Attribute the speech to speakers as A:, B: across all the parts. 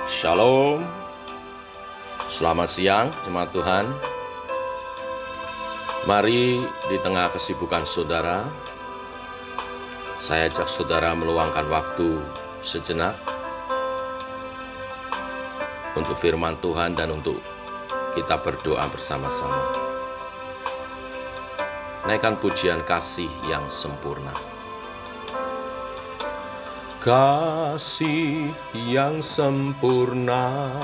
A: Shalom, selamat siang jemaat Tuhan. Mari di tengah kesibukan saudara, saya ajak saudara meluangkan waktu sejenak untuk firman Tuhan dan untuk kita berdoa bersama-sama. Naikkan pujian kasih yang sempurna. Kasih yang sempurna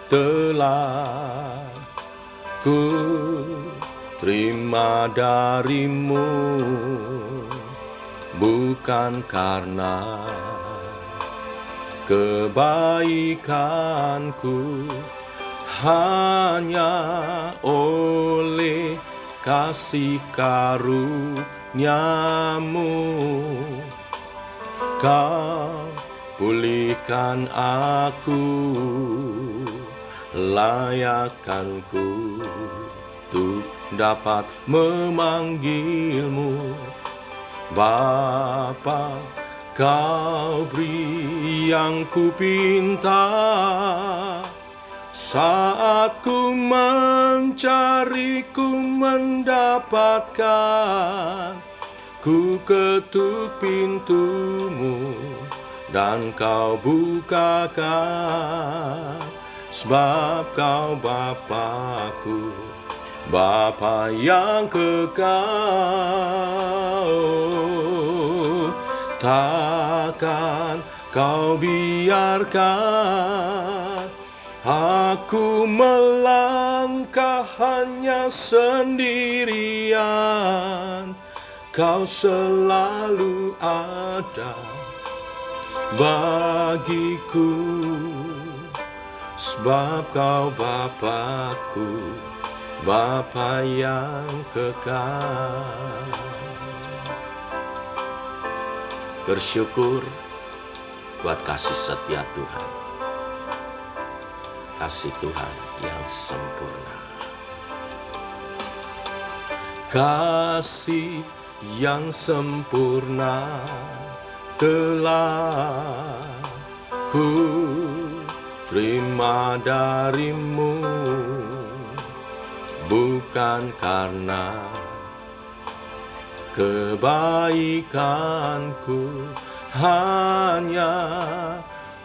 A: telah ku terima darimu, bukan karena kebaikanku, hanya oleh kasih karuniamu. Kau pulihkan aku, layakkanku untuk dapat memanggilmu Bapa. Kau beri yang ku pinta, saat ku mencari, ku mendapatkan. Ku ketuk pintumu dan kau bukakan, sebab kau Bapa-Ku, Bapa yang kekal. Takkan kau biarkan aku melangkah hanya sendirian. Kau selalu ada bagiku, sebab kau Bapa-Ku, Bapa yang kekal. Bersyukur buat kasih setia Tuhan, kasih Tuhan yang sempurna. Kasih yang sempurna telah ku terima darimu, bukan karena kebaikanku, hanya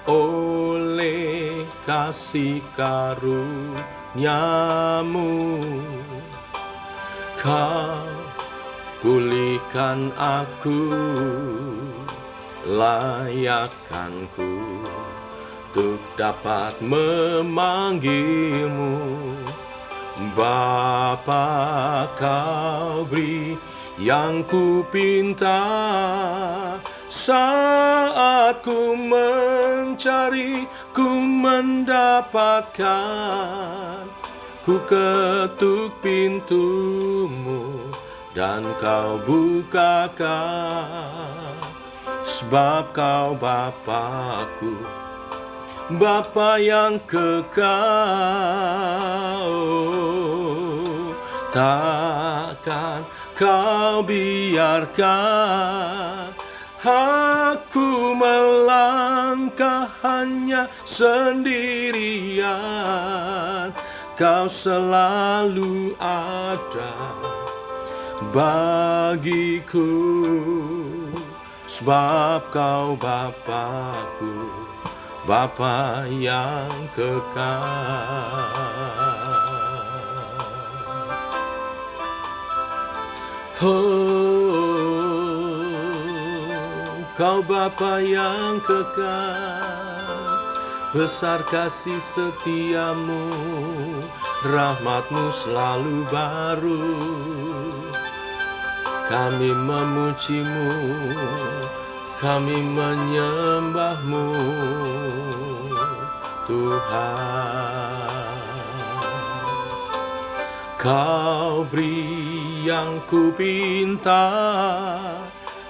A: oleh kasih karuniamu. Kau pulihkan aku, layakkanku untuk dapat memanggilmu Bapa. Kau beri yang ku pinta, saat ku mencari, ku mendapatkan. Ku ketuk pintumu dan kau bukakan, sebab kau Bapa-Ku, Bapa yang kekal. Takkan kau biarkan aku melangkah hanya sendirian. Kau selalu ada bagiku, sebab kau Bapa-Ku, Bapa yang kekal. Oh, kau Bapa yang kekal, besar kasih setiamu, rahmatmu selalu baru. Kami memujimu, kami menyembahmu, Tuhan. Kau beri yang ku pinta,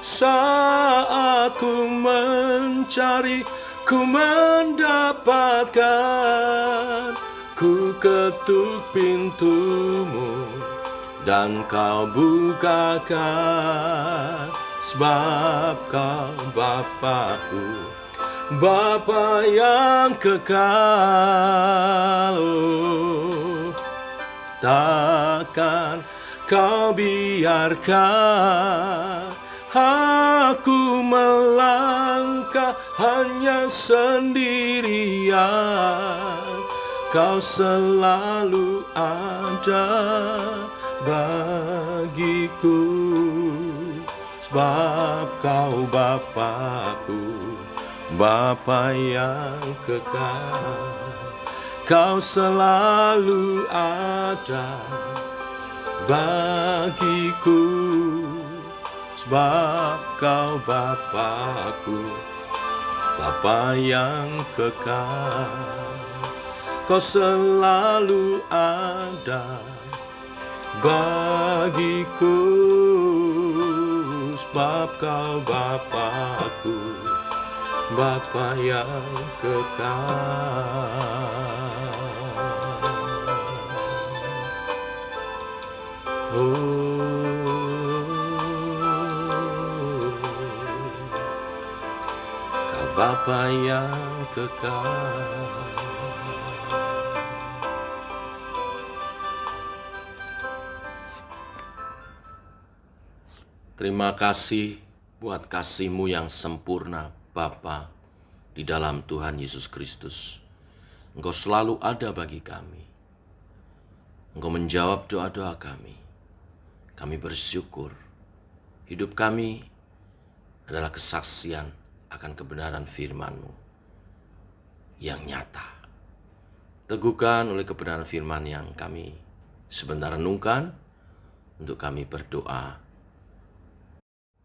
A: saat ku mencari, ku mendapatkan. Ku ketuk pintumu dan kau bukakan, sebab kau Bapa-Ku, Bapa yang kekal, oh, takkan kau biarkan aku melangkah hanya sendirian. Kau selalu ada bagiku, sebab kau Bapakku, Bapa yang kekal. Kau selalu ada bagiku, sebab kau Bapakku, Bapa yang kekal. Kau selalu ada bagiku, sebab kau Bapakku, Bapa yang kekal. Kau Bapa yang kekal. Terima kasih buat kasih-Mu yang sempurna, Bapa, di dalam Tuhan Yesus Kristus. Engkau selalu ada bagi kami. Engkau menjawab doa-doa kami. Kami bersyukur. Hidup kami adalah kesaksian akan kebenaran firman-Mu yang nyata. Teguhkan oleh kebenaran firman yang kami sebentar renungkan, untuk kami berdoa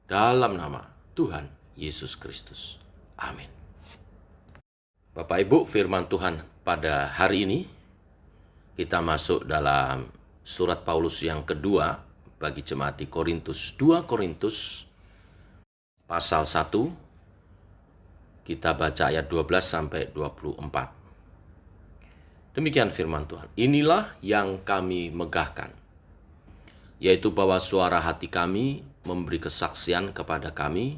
A: dalam nama Tuhan Yesus Kristus. Amin. Bapak Ibu, firman Tuhan pada hari ini, kita masuk dalam surat Paulus yang kedua bagi jemaat di Korintus. 2 Korintus pasal 1, kita baca ayat 12 sampai 24. Demikian firman Tuhan. Inilah yang kami megahkan, yaitu bahwa suara hati kami memberi kesaksian kepada kami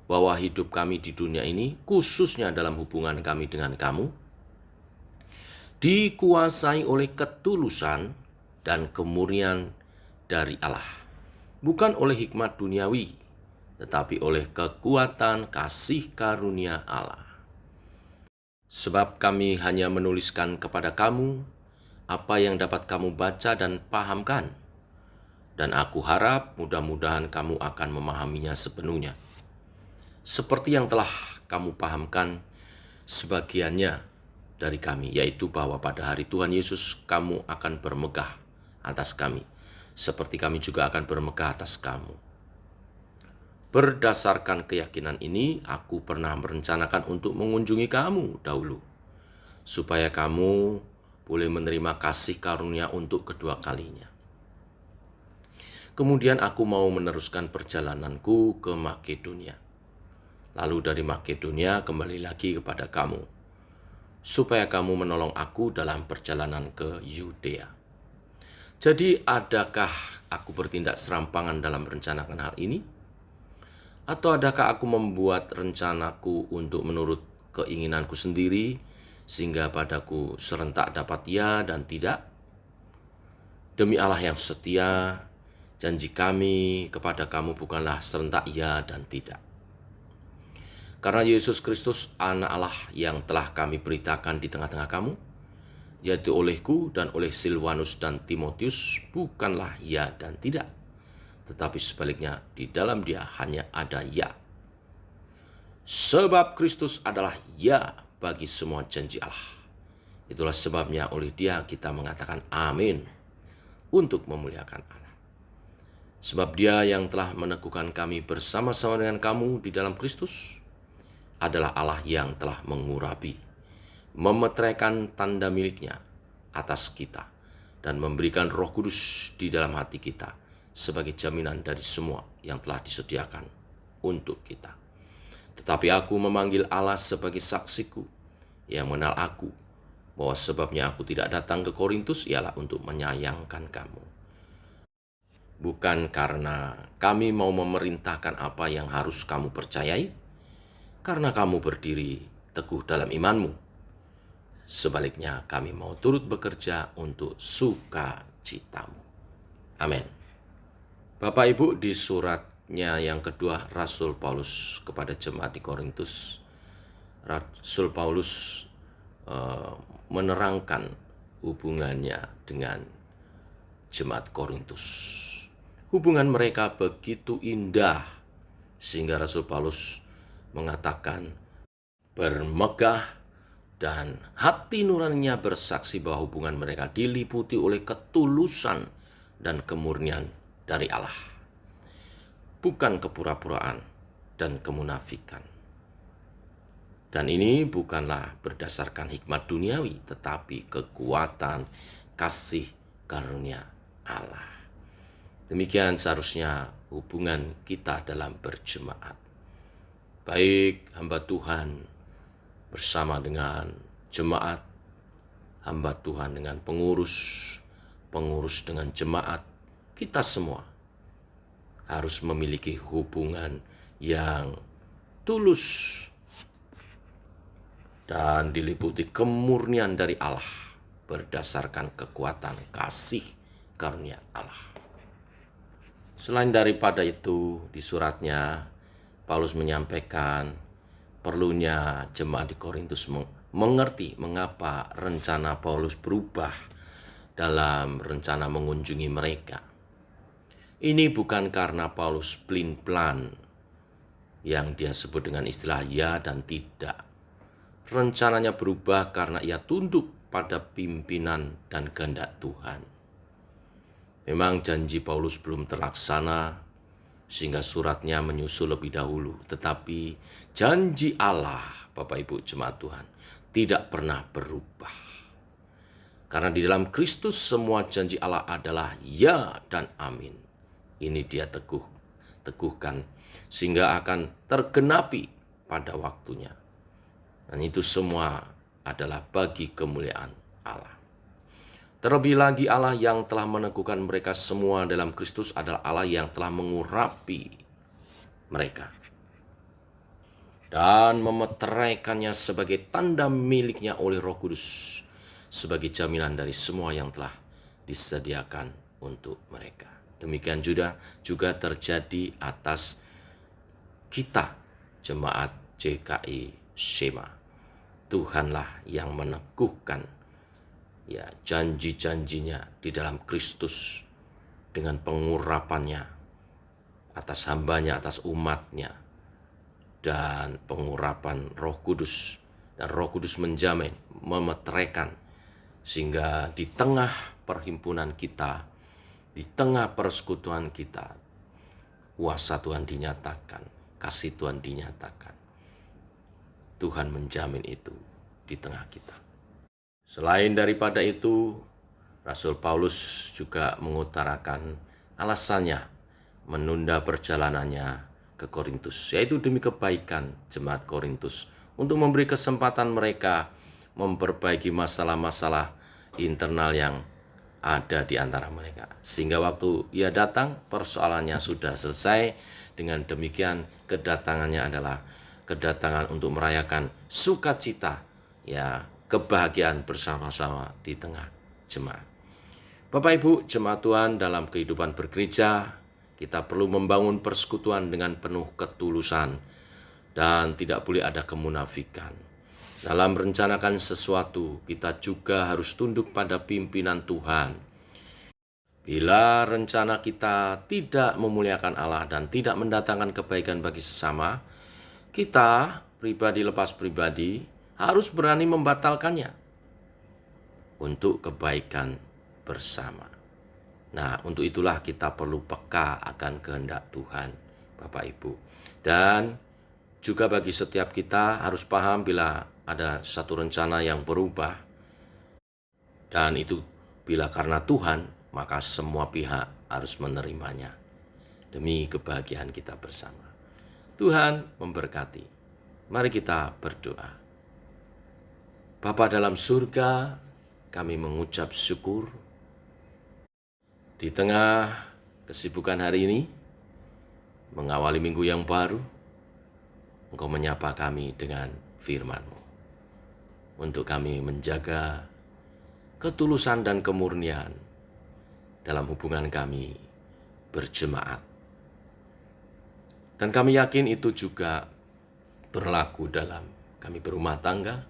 A: bahwa hidup kami di dunia ini, khususnya dalam hubungan kami dengan kamu, dikuasai oleh ketulusan dan kemurnian dari Allah, bukan oleh hikmat duniawi, tetapi oleh kekuatan kasih karunia Allah. Sebab kami hanya menuliskan kepada kamu apa yang dapat kamu baca dan pahamkan, dan aku harap mudah-mudahan kamu akan memahaminya sepenuhnya, seperti yang telah kamu pahamkan sebagiannya dari kami, yaitu bahwa pada hari Tuhan Yesus kamu akan bermegah atas kami, seperti kami juga akan bermegah atas kamu. Berdasarkan keyakinan ini, aku pernah merencanakan untuk mengunjungi kamu dahulu, supaya kamu boleh menerima kasih karunia untuk kedua kalinya. Kemudian aku mau meneruskan perjalananku ke Makedonia, lalu dari Makedonia kembali lagi kepada kamu, supaya kamu menolong aku dalam perjalanan ke Yudea. Jadi adakah aku bertindak serampangan dalam merencanakan hal ini? Atau adakah aku membuat rencanaku untuk menurut keinginanku sendiri, sehingga padaku serentak dapat ya dan tidak? Demi Allah yang setia, janji kami kepada kamu bukanlah serentak ya dan tidak. Karena Yesus Kristus anak Allah yang telah kami beritakan di tengah-tengah kamu, yaitu olehku dan oleh Silvanus dan Timotius, bukanlah ya dan tidak, tetapi sebaliknya di dalam dia hanya ada ya. Sebab Kristus adalah ya bagi semua janji Allah. Itulah sebabnya oleh dia kita mengatakan amin, untuk memuliakan Allah. Sebab dia yang telah meneguhkan kami bersama-sama dengan kamu di dalam Kristus adalah Allah yang telah mengurapi, memeteraikan tanda miliknya atas kita, dan memberikan Roh Kudus di dalam hati kita sebagai jaminan dari semua yang telah disediakan untuk kita. Tetapi aku memanggil Allah sebagai saksiku yang mengenal aku, bahwa sebabnya aku tidak datang ke Korintus ialah untuk menyayangkan kamu. Bukan karena kami mau memerintahkan apa yang harus kamu percayai, karena kamu berdiri teguh dalam imanmu. Sebaliknya kami mau turut bekerja untuk sukacitamu. Amin. Bapak Ibu, di suratnya yang kedua Rasul Paulus kepada jemaat di Korintus, Rasul Paulus menerangkan hubungannya dengan jemaat Korintus. Hubungan mereka begitu indah sehingga Rasul Paulus mengatakan, bermegah dan hati nuraninya bersaksi bahwa hubungan mereka diliputi oleh ketulusan dan kemurnian dari Allah, bukan kepura-puraan dan kemunafikan. Dan ini bukanlah berdasarkan hikmat duniawi, tetapi kekuatan kasih karunia Allah. Demikian seharusnya hubungan kita dalam berjemaat. Baik hamba Tuhan bersama dengan jemaat, hamba Tuhan dengan pengurus dengan jemaat, kita semua harus memiliki hubungan yang tulus dan diliputi kemurnian dari Allah berdasarkan kekuatan kasih karunia Allah. Selain daripada itu, di suratnya Paulus menyampaikan perlunya jemaat di Korintus mengerti mengapa rencana Paulus berubah dalam rencana mengunjungi mereka. Ini bukan karena Paulus pelin-pelan yang dia sebut dengan istilah ya dan tidak. Rencananya berubah karena ia tunduk pada pimpinan dan kehendak Tuhan. Memang janji Paulus belum terlaksana sehingga suratnya menyusul lebih dahulu. Tetapi janji Allah, Bapak Ibu jemaat Tuhan, tidak pernah berubah. Karena di dalam Kristus semua janji Allah adalah ya dan amin. Ini dia teguhkan sehingga akan tergenapi pada waktunya. Dan itu semua adalah bagi kemuliaan Allah. Terlebih lagi Allah yang telah meneguhkan mereka semua dalam Kristus adalah Allah yang telah mengurapi mereka dan memeteraikannya sebagai tanda miliknya oleh Roh Kudus, sebagai jaminan dari semua yang telah disediakan untuk mereka. Demikian juga terjadi atas kita, jemaat JKI Shema. Tuhanlah yang meneguhkan janji-janjinya di dalam Kristus dengan pengurapannya atas hambanya, atas umatnya, dan pengurapan Roh Kudus. Dan Roh Kudus menjamin, memeteraikan, sehingga di tengah perhimpunan kita, di tengah persekutuan kita, kuasa Tuhan dinyatakan, kasih Tuhan dinyatakan. Tuhan menjamin itu di tengah kita. Selain daripada itu, Rasul Paulus juga mengutarakan alasannya menunda perjalanannya ke Korintus, yaitu demi kebaikan jemaat Korintus, untuk memberi kesempatan mereka memperbaiki masalah-masalah internal yang ada di antara mereka. Sehingga waktu ia datang, persoalannya sudah selesai. Dengan demikian, kedatangannya adalah kedatangan untuk merayakan sukacita, kebahagiaan bersama-sama di tengah jemaat. Bapak Ibu jemaat Tuhan, dalam kehidupan bergereja, kita perlu membangun persekutuan dengan penuh ketulusan dan tidak boleh ada kemunafikan. Dalam merencanakan sesuatu, kita juga harus tunduk pada pimpinan Tuhan. Bila rencana kita tidak memuliakan Allah dan tidak mendatangkan kebaikan bagi sesama, kita pribadi lepas pribadi harus berani membatalkannya untuk kebaikan bersama. Nah, untuk itulah kita perlu peka akan kehendak Tuhan, Bapak Ibu. Dan juga bagi setiap kita harus paham bila ada satu rencana yang berubah, dan itu bila karena Tuhan, maka semua pihak harus menerimanya demi kebahagiaan kita bersama. Tuhan memberkati. Mari kita berdoa. Bapa dalam surga, kami mengucap syukur di tengah kesibukan hari ini, mengawali minggu yang baru, Engkau menyapa kami dengan firman-Mu. untuk kami menjaga ketulusan dan kemurnian dalam hubungan kami berjemaat. Dan kami yakin itu juga berlaku dalam kami berumah tangga,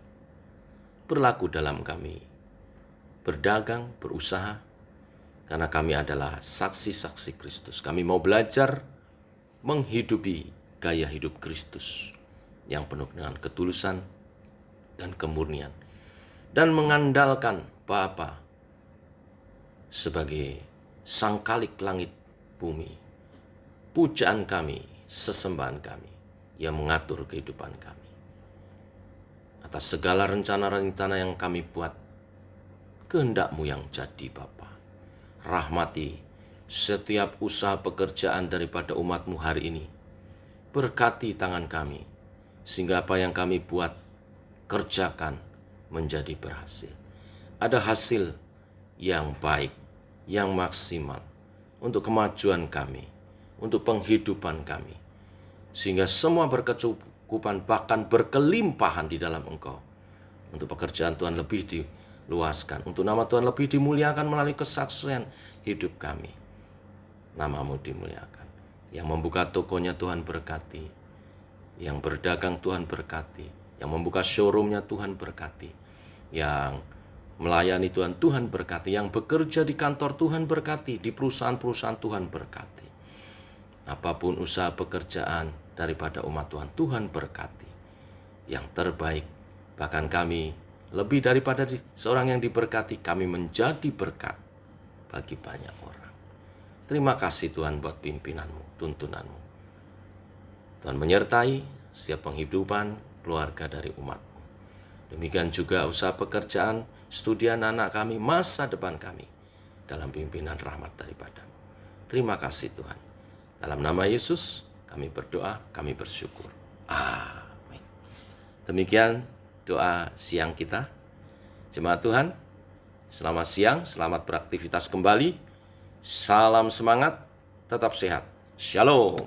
A: berlaku dalam kami berdagang, berusaha, karena kami adalah saksi-saksi Kristus. Kami mau belajar menghidupi gaya hidup Kristus yang penuh dengan ketulusan dan kemurnian, dan mengandalkan Bapa sebagai Sang Khalik langit bumi, pujaan kami, sesembahan kami, yang mengatur kehidupan kami. Atas segala rencana-rencana yang kami buat, kehendak-Mu yang jadi Bapa. Rahmati setiap usaha pekerjaan daripada umat-Mu hari ini. Berkati tangan kami, sehingga apa yang kami buat, kerjakan menjadi berhasil. Ada hasil yang baik, yang maksimal untuk kemajuan kami, untuk penghidupan kami, sehingga semua berkecukupan, bahkan berkelimpahan di dalam Engkau. Untuk pekerjaan Tuhan lebih diluaskan, untuk nama Tuhan lebih dimuliakan melalui kesaksian hidup kami. Nama-Mu dimuliakan. Yang membuka tokonya Tuhan berkati, yang berdagang Tuhan berkati, yang membuka showroomnya Tuhan berkati, yang melayani Tuhan berkati, yang bekerja di kantor Tuhan berkati, di perusahaan-perusahaan Tuhan berkati. Apapun usaha pekerjaan daripada umat Tuhan berkati. Yang terbaik, bahkan kami lebih daripada seorang yang diberkati, kami menjadi berkat bagi banyak orang. Terima kasih Tuhan buat pimpinan-Mu, tuntunan-Mu. Tuhan menyertai setiap penghidupan keluarga dari umat. Demikian juga usaha pekerjaan, studi anak-anak kami, masa depan kami dalam pimpinan rahmat daripada-Mu. Terima kasih Tuhan. Dalam nama Yesus kami berdoa, kami bersyukur. Amin. Demikian doa siang kita. Jemaat Tuhan, selamat siang, selamat beraktivitas kembali. Salam semangat, tetap sehat. Shalom.